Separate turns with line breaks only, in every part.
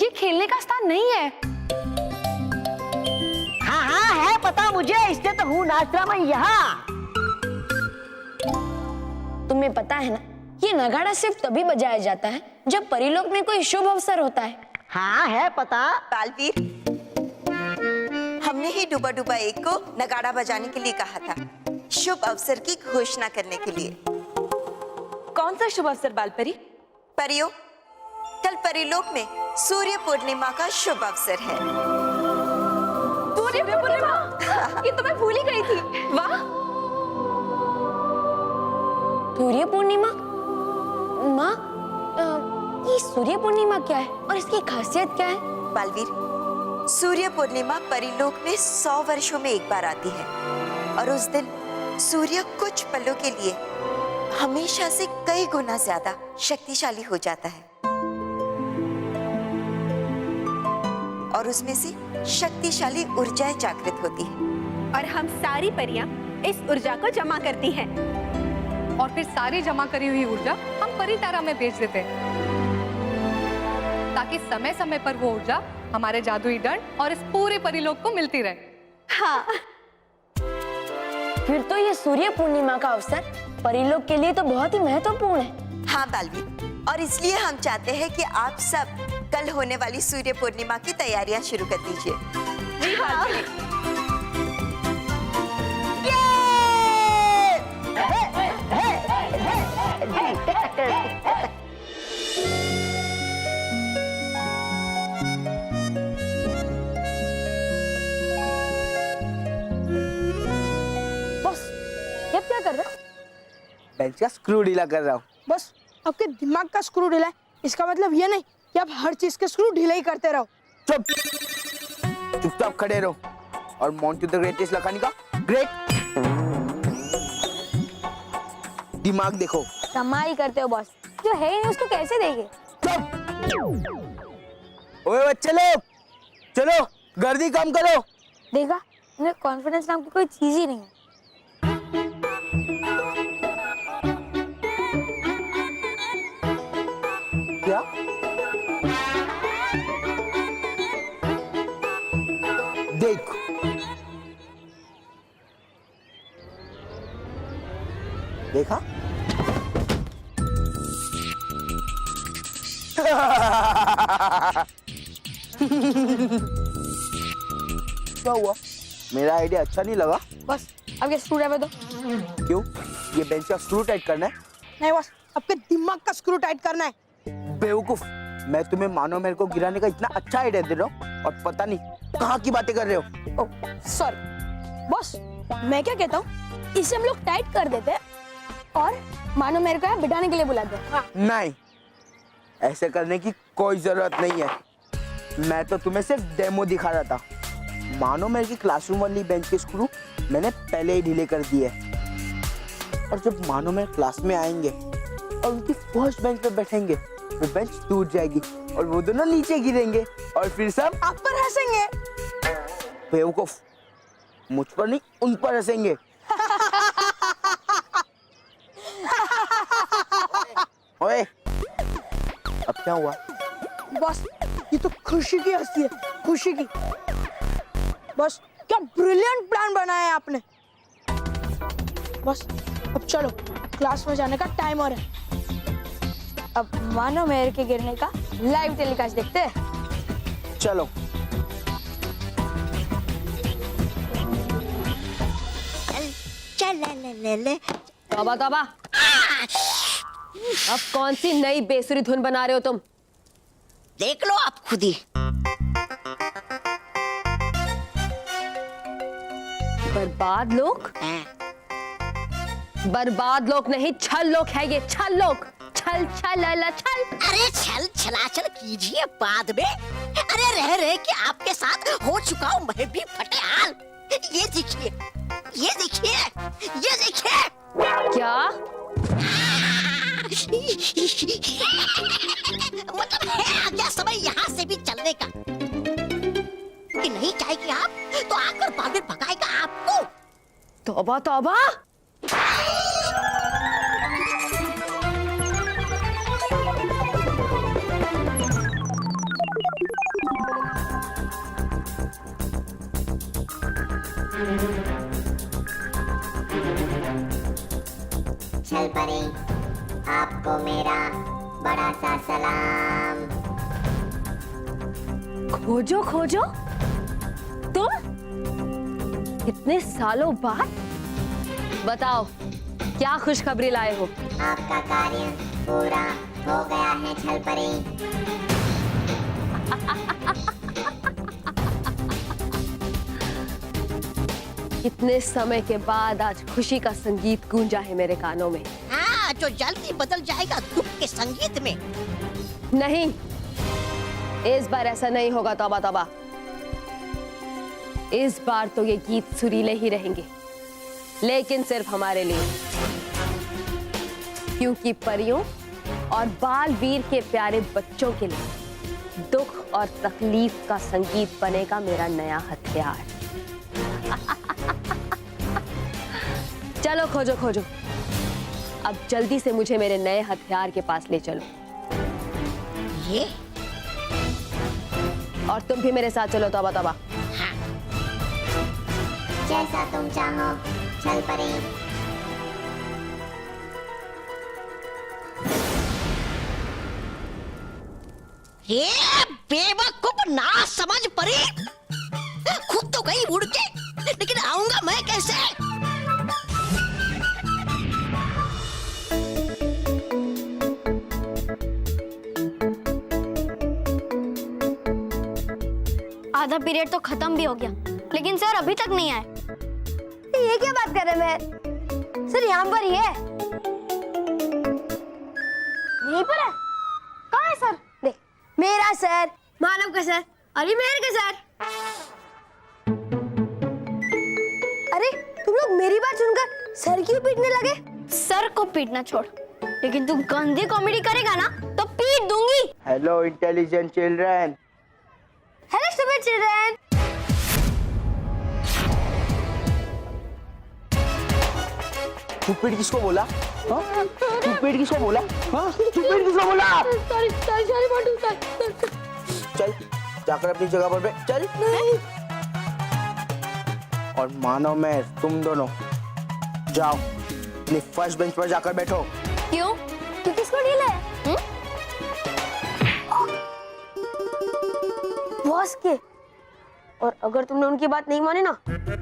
ये खेलने का स्थान नहीं है।
हाँ हाँ है पता मुझे, इसलिए तो हूँ नाचरा मैं यहाँ।
तुम्हें पता है ना, ये नगाड़ा सिर्फ तभी बजाया जाता है जब परीलोक में कोई शुभ अवसर होता है।
हाँ है पता।
बालवीर, हमने ही डूबा डूबा एक को नगाड़ा बजाने के लिए कहा था, शुभ अवसर की घोषणा करने के लिए।
कौन सा शुभ अवसर बालपरी?
परियों, कल परीलोक में सूर्य पूर्णिमा का शुभ अवसर है।
सूर्य पूर्णिमा? ये तो मैं भूल ही गई थी। वाह!
सूर्य पूर्णिमा? माँ, ये सूर्य पूर्णिमा क्या है और इसकी खासियत क्या है?
बालवीर, सूर्य पूर्णिमा परीलोक में 100 वर्षों में एक बार आती है और उस दिन सूर्य कुछ पलों के लिए हमेशा से कई गुना ज्यादा शक्तिशाली हो जाता है और उसमें से शक्तिशाली ऊर्जाएं जागृत होती है
और हम सारी परियां इस ऊर्जा को जमा करती हैं
और फिर सारी जमा करी हुई ऊर्जा हम परितारा में भेज देते हैं ताकि समय समय पर वो ऊर्जा हमारे जादुई दंड और इस पूरे परिलोक को मिलती रहे।
हाँ।
फिर तो ये सूर्य पूर्णिमा का अवसर परिलोक के लिए तो बहुत ही महत्वपूर्ण है।
हाँ बालवीर, और इसलिए हम चाहते हैं कि आप सब कल होने वाली सूर्य पूर्णिमा की तैयारियां शुरू कर दीजिए।
जी बालपरी।
ये क्या कर रहे हो?
बेंच का स्क्रू ढीला कर रहा हूँ।
बस आपके दिमाग का स्क्रू ढीला है, इसका मतलब ये नहीं कि आप हर चीज के स्क्रू ढीला ही करते रहो।
चुप, चुपचाप खड़े रहो और मॉन्टी द ग्रेटेस्ट लखानी का ग्रेट दिमाग देखो।
कमाई करते हो बॉस, जो है ही नहीं उसको कैसे देंगे?
चुप। ओए बच्चे लोग, चलो गर्दी कम करो।
देखा, उन्हें कॉन्फिडेंस नाम की कोई चीज ही नहीं है।
क्या? देखो, देखा? क्या हुआ? मेरा आइडिया अच्छा नहीं लगा?
बस अब ये स्क्रू ड्राइवर दो।
क्यों? ये बेंच का स्क्रू टाइट करना है?
नहीं बस, आपके दिमाग का स्क्रू टाइट करना है।
बेवकूफ, मैं तुम्हें मानो मेरे को गिराने का इतना अच्छा आइडिया दे रहा हूँ और पता नहीं कहाँ की बातें कर रहे हो।
सॉरी बॉस, मैं क्या कहता हूँ, इसे हम लोग टाइट कर देते हैं और मानो मेरे को यहाँ बिठाने के लिए बुलाते हैं।
नहीं, ऐसे करने की कोई जरूरत नहीं है। मैं तो तुम्हें सिर्फ डेमो दिखा रहा था। मानो मेरे की क्लासरूम वाली बेंच के स्क्रू मैंने पहले ही ढीले कर दिए और जब मानो मेरे क्लास में आएंगे और उनकी फर्स्ट बेंच पे बैठेंगे, वो बेंच टूट जाएगी और वो दोनों नीचे गिरेंगे और फिर सब
आप पर हंसेंगे।
बेवकूफ, मुझ पर नहीं उन पर हंसेंगे। ओए, अब क्या हुआ?
बॉस ये तो खुशी की हंसी है, खुशी की। बॉस क्या ब्रिलियंट प्लान बनाया है आपने। बॉस अब चलो, क्लास में जाने का टाइम हो रहा है। अब मानो मेहर के गिरने का लाइव टेलीकास्ट देखते हैं।
चलो।
तौबा तौबा, अब कौन सी नई बेसुरी धुन बना रहे हो तुम?
देख लो आप खुद ही।
बर्बाद लोग? बर्बाद लोग नहीं, छल लोग है ये, छल लोग। छल छल अला छल।
अरे छल छलाछल कीजिए बाद में। अरे रह रहे कि आपके साथ हो चुका हूँ मैं भी फटेहाल। ये देखिए, ये देखिए, ये देखिए।
क्या?
मतलब है आ गया समय यहाँ से भी चलने का। कि नहीं चाहेगी आप तो आकर बागेर भगाएगा आपको।
तौबा तौबा।
चल परी, आपको मेरा बड़ा सा सलाम।
खोजो खोजो, तुम इतने सालों बाद बताओ क्या खुशखबरी लाए हो?
आपका कार्य पूरा हो गया है छल परी।
इतने समय के बाद आज खुशी का संगीत गूंजा है मेरे कानों में।
हाँ, जो जल्दी बदल जाएगा दुख के संगीत में।
नहीं, इस बार ऐसा नहीं होगा। तौबा तौबा, इस बार तो ये गीत सुरीले ही रहेंगे, लेकिन सिर्फ हमारे लिए, क्योंकि परियों और बाल वीर के प्यारे बच्चों के लिए दुख और तकलीफ का संगीत बनेगा मेरा नया हथियार। चलो खोजो खोजो, अब जल्दी से मुझे मेरे नए हथियार के पास ले चलो।
ये
और तुम भी मेरे साथ चलो। तौबा तौबा।
जैसा तुम चाहो छल परी।
ये बेवकूफ ना समझ परी, खुद तो गई उड़ के, लेकिन आऊंगा मैं कैसे?
आधा पीरियड तो खत्म भी हो गया, लेकिन सर अभी तक नहीं आए।
ये क्या बात कर रहे हैं सर? यहाँ पर ही है। यहीं पर है? कहाँ है सर? देख, मेरा सर, मानव का सर और ये मेहर का सर। अरे तुम लोग मेरी बात सुनकर सर क्यों पीटने लगे?
सर को पीटना छोड़, लेकिन तू गंदी कॉमेडी करेगा ना तो पीट दूंगी।
Hello intelligent children.
Hello stupid children.
Stupid किसको बोला? हाँ? स्टूपिड किसको बोला? हाँ? स्टूपिड किसको बोला?
सॉरी मोटू सर।
चल जाकर अपनी जगह पर बैठ। चल। और मानो मैं तुम दोनों जाओ अपनी फर्स्ट बेंच पर जाकर बैठो।
क्यों? तू किसको ढीला है? बॉस के। और अगर तुमने उनकी बात नहीं मानी ना,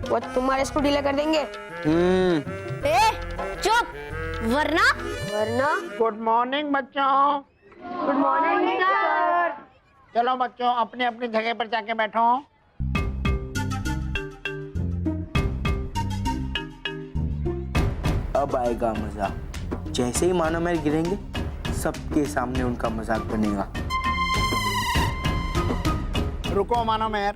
वो तुम्हारे इसको ढीला कर देंगे।
ए, चुप, वरना
गुड मॉर्निंग बच्चों।
Good morning sir.
चलो बच्चों अपनी अपनी जगह पर जाके बैठो।
अब आएगा मजा। जैसे ही मानो मैर गिरेंगे, सबके सामने उनका मजाक बनेगा।
रुको मानो मेहर,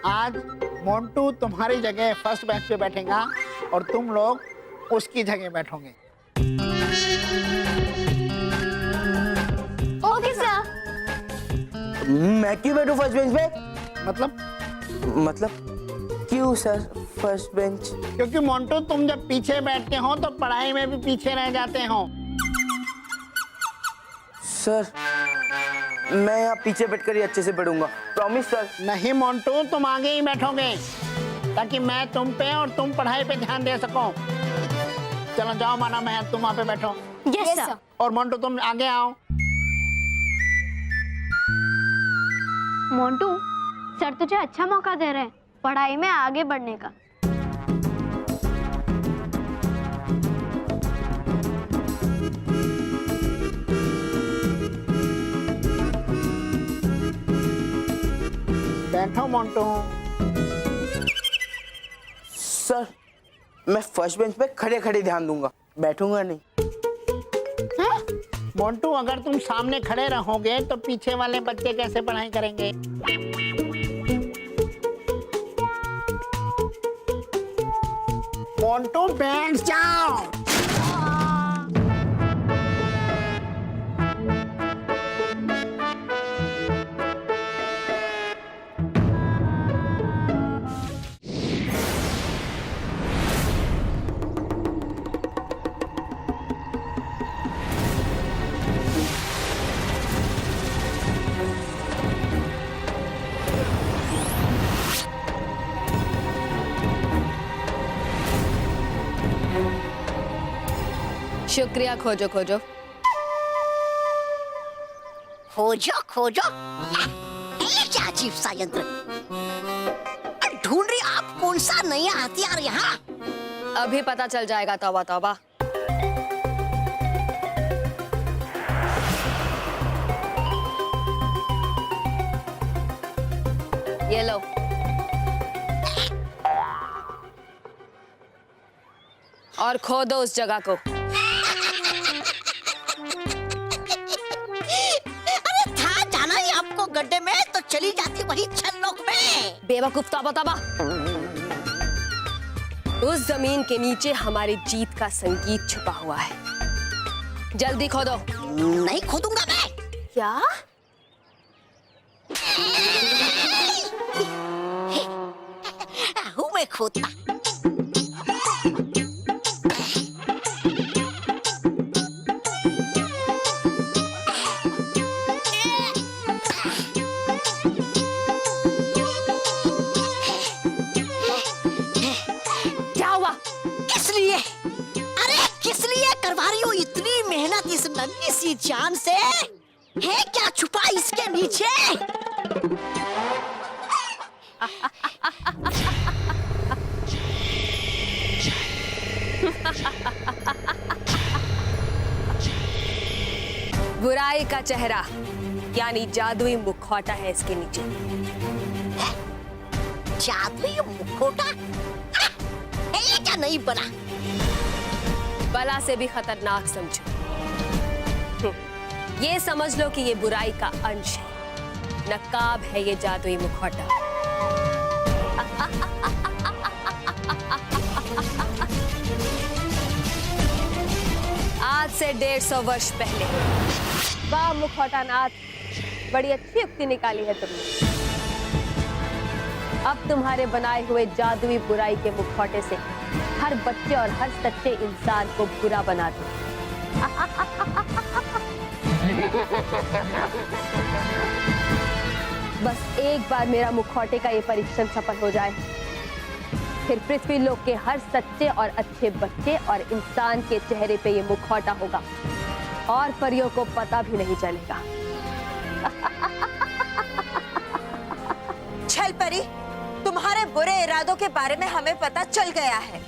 आज मोंटू तुम्हारी जगह फर्स्ट बेंच पे बैठेगा और तुम लोग उसकी जगह बैठोगे।
Okay sir.
मैं क्यों बैठूं फर्स्ट बेंच पे?
मतलब
क्यों सर फर्स्ट बेंच?
क्योंकि मोंटू तुम जब पीछे बैठते हो तो पढ़ाई में भी पीछे रह जाते हो।
सर मैं यहाँ पीछे बैठकर ही अच्छे से पढ़ूंगा, प्रॉमिस सर।
नहीं मोंटू, तुम आगे ही बैठोगे ताकि मैं तुम पे और तुम पढ़ाई पे ध्यान दे सको। चलो जाओ माना मेहर, तुम वहाँ पे बैठो।
Yes sir.
और मोंटू तुम आगे आओ।
मोंटू, सर तुझे अच्छा मौका दे रहे हैं पढ़ाई में आगे बढ़ने का।
बैठो मोंटू।
सर मैं फर्स्ट बेंच पे खड़े खड़े ध्यान दूंगा, बैठूंगा नहीं।
मोंटू अगर तुम सामने खड़े रहोगे तो पीछे वाले बच्चे कैसे पढ़ाई करेंगे? मोंटू बैठ जाओ।
शुक्रिया। खोजो खोजो
खोजो खोजो, ये क्या अजीब सा यंत्र। ढूंढ रही आप कौन सा नया हथियार यहाँ?
अभी पता चल जाएगा। तौबा तौबा। ये लो। और खोदो उस जगह को।
अरे था जाना ही आपको गड्ढे में, तो चली जाती वही छल्लोक में।
बेवकूफ। तौबा तौबा। उस जमीन के नीचे हमारी जीत का संगीत छुपा हुआ है। जल्दी खोदो।
नहीं खोदूंगा मैं।
क्या?
हूँ मैं खोदता।
क्या हुआ?
किस लिए? अरे किस लिए करवा रही हो इतनी मेहनत इस नन्ही सी जान से? है क्या छुपा इसके नीचे?
बुराई का चेहरा यानी जादुई मुखौटा है इसके नीचे।
जादुई मुखौटा? ये क्या नहीं बना?
बला से भी खतरनाक समझो। ये समझ लो कि ये बुराई का अंश है। नकाब है ये जादुई मुखौटा। आज से 150 वर्ष पहले। वाह मुखौटा नाथ, बड़ी अच्छी युक्ति निकाली है तुमने। अब तुम्हारे बनाए हुए जादुई बुराई के मुखौटे से हर बच्चे और हर सच्चे इंसान को बुरा बना दो। बस एक बार मेरा मुखौटे का ये परीक्षण सफल हो जाए, फिर पृथ्वी लोक के हर सच्चे और अच्छे बच्चे और इंसान के चेहरे पे ये मुखौटा होगा और परियों को पता भी नहीं चलेगा।
छल परी, तुम्हारे बुरे इरादों के बारे में हमें पता चल गया है।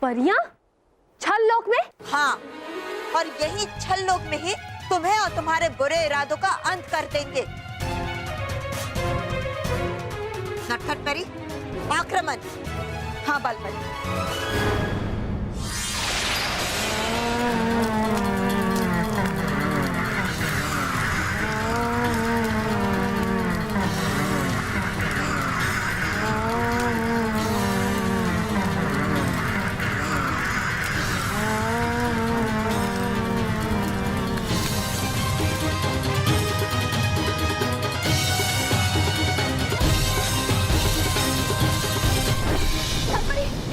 परियां? छल लोक में?
हाँ, और यही छल लोक में ही तुम्हें और तुम्हारे बुरे इरादों का अंत कर देंगे। नटखट परी, आक्रमण। हाँ बालपरी।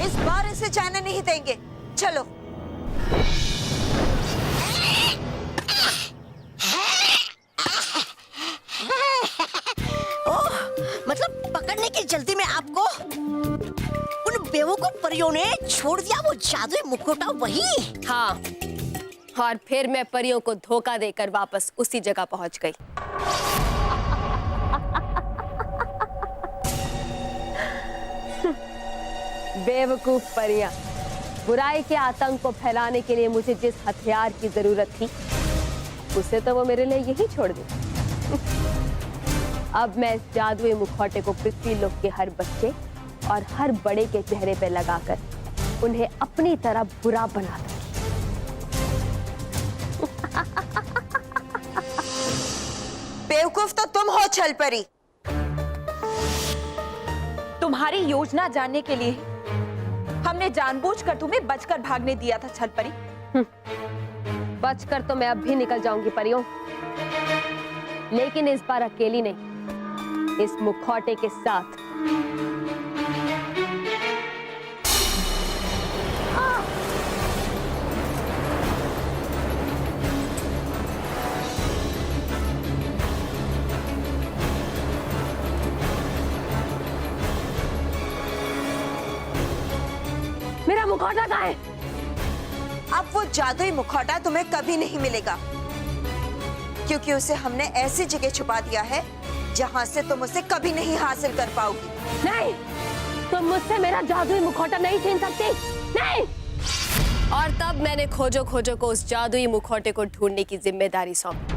इस बार इसे जाने नहीं देंगे। चलो।
ओह, मतलब पकड़ने की जल्दी में आपको उन बेवकूफ परियों ने छोड़ दिया वो जादुई मुखौटा वही।
हाँ, और फिर मैं परियों को धोखा देकर वापस उसी जगह पहुंच गई। बेवकूफ परियां, बुराई के आतंक को फैलाने के लिए मुझे जिस हथियार की जरूरत थी उसे तो वो मेरे लिए यही छोड़ दी। अब मैं इस जादुई मुखौटे को पृथ्वी लोक के हर बच्चे और हर बड़े के चेहरे पे लगाकर उन्हें अपनी तरह बुरा बना दूंगी।
बेवकूफ तो तुम हो छल परी।
तुम्हारी योजना जानने के लिए हमने जानबूझकर तुम्हें बचकर भागने दिया था छल परी।
बचकर तो मैं अब भी निकल जाऊंगी परियों, लेकिन इस बार अकेली नहीं, इस मुखौटे के साथ। मेरा मुखौटा कहाँ है?
अब वो जादुई मुखौटा तुम्हें कभी नहीं मिलेगा, क्योंकि उसे हमने ऐसी जगह छुपा दिया है जहां से तुम उसे कभी नहीं हासिल कर पाओगी।
नहीं, तुम मुझसे मेरा जादुई मुखौटा नहीं छीन सकती, नहीं।
और तब मैंने खोजो खोजो को उस जादुई मुखौटे को ढूंढने की जिम्मेदारी सौंपी।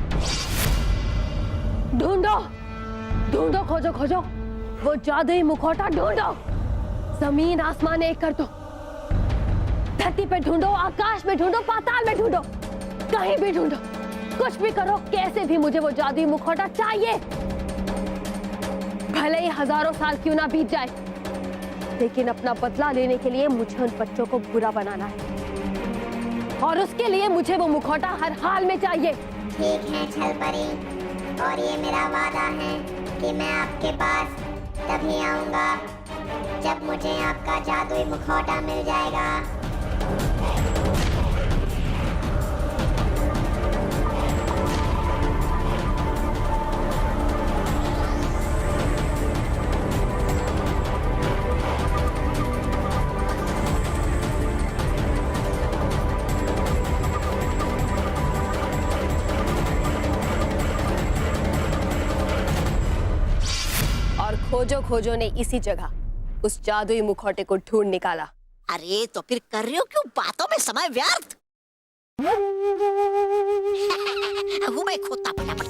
ढूंढो, ढूंढो, खोजो खोजो, वो जादुई मुखौटा ढूंढो। जमीन आसमान एक कर दो, धरती पे ढूंढो, आकाश में ढूंढो, पाताल में ढूंढो, कहीं भी ढूंढो, कुछ भी करो, कैसे भी मुझे वो जादुई मुखौटा चाहिए। भले ही हजारों साल क्यों ना बीत जाए, लेकिन अपना बदला लेने के लिए मुझे उन बच्चों को बुरा बनाना है, और उसके लिए मुझे वो मुखौटा हर हाल में चाहिए।
ठीक है छलपरी, और ये मेरा वादा है कि मैं आपके पास तभी आऊंगा जब मुझे आपका जादुई मुखौटा मिल जाएगा।
खोजो खोजो ने इसी जगह उस जादुई मुखौटे को ढूंढ निकाला।
अरे तो फिर कर रहे हो क्यों बातों में समय व्यर्थ? हूँ मैं खोता फटाफट।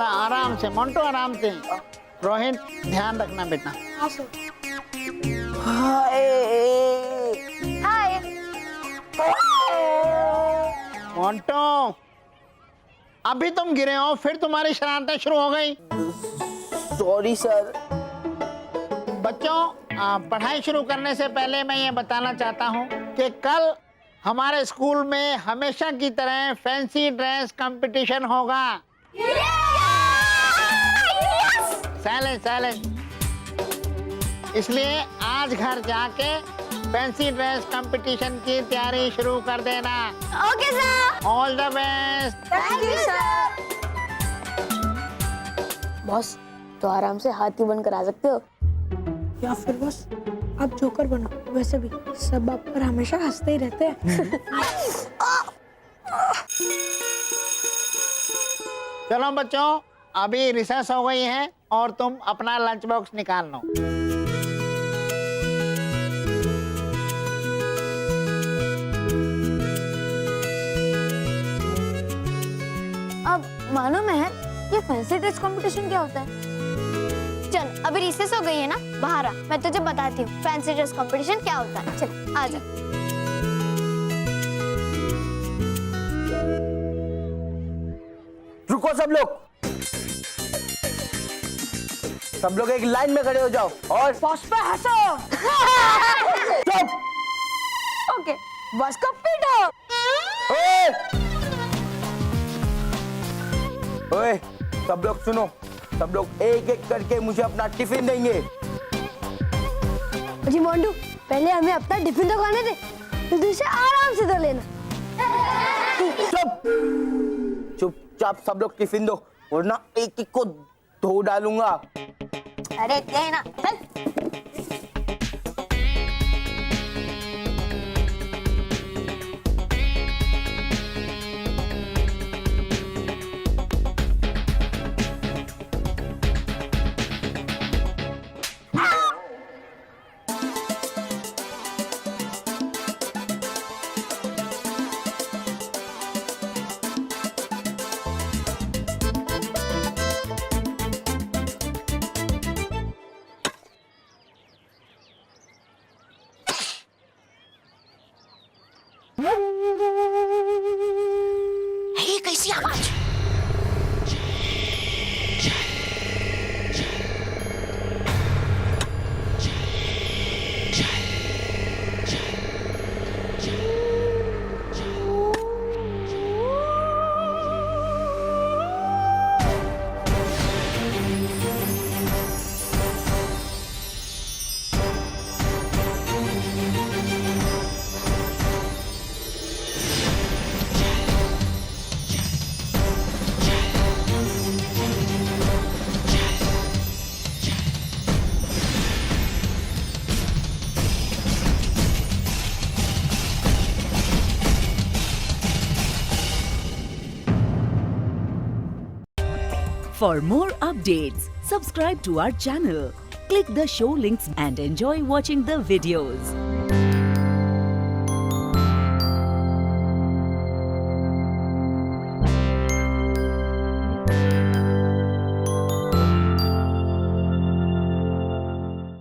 आराम से मोंटो, आराम से। रोहित ध्यान रखना बेटा। मोंटो, अभी तुम गिरे हो, फिर तुम्हारी शरारतें शुरू हो गई।
Sorry sir.
बच्चों, पढ़ाई शुरू करने से पहले मैं ये बताना चाहता हूँ कि कल हमारे स्कूल में हमेशा की तरह फैंसी ड्रेस कंपटीशन होगा। Silence silence. इसलिए आज घर जाके फैंसी ड्रेस कंपटीशन की तैयारी शुरू कर देना।
Okay sir.
All the best.
Thank you sir.
Boss, तो आराम से हाथी बनकर आ सकते हो, या फिर बस आप जोकर बनो। वैसे भी सब आप पर हमेशा हंसते ही रहते हैं।
चलो बच्चों, अभी रिसेस हो गई है और तुम अपना लंच बॉक्स निकाल लो।
अब मालूम है ये फैंसी ड्रेस कंपटीशन क्या होता है? चल अभी रिसेस हो गई है ना, बाहर आ, मैं तुझे बताती हूँ फैंसी ड्रेस कंपटीशन क्या होता है। चल आ जा।
रुको सब लोग, सब लोग एक लाइन में खड़े हो जाओ और
बॉस पे हंसो।
चुप।
ओके, बॉस को पीटो।
ओए, सब लोग सुनो, सब लोग एक एक करके मुझे अपना टिफिन देंगे।
जी मोंटू, पहले हमें अपना टिफिन तो खाने दे, फिर दूसरे आराम से तो लेना।
चुप, चुपचाप सब लोग टिफिन दो, वरना एक एक को धो डालूंगा।
अरे लेना, चल।
ये कैसी आवाज?
For more updates, subscribe to our channel, click the show links and enjoy watching the videos.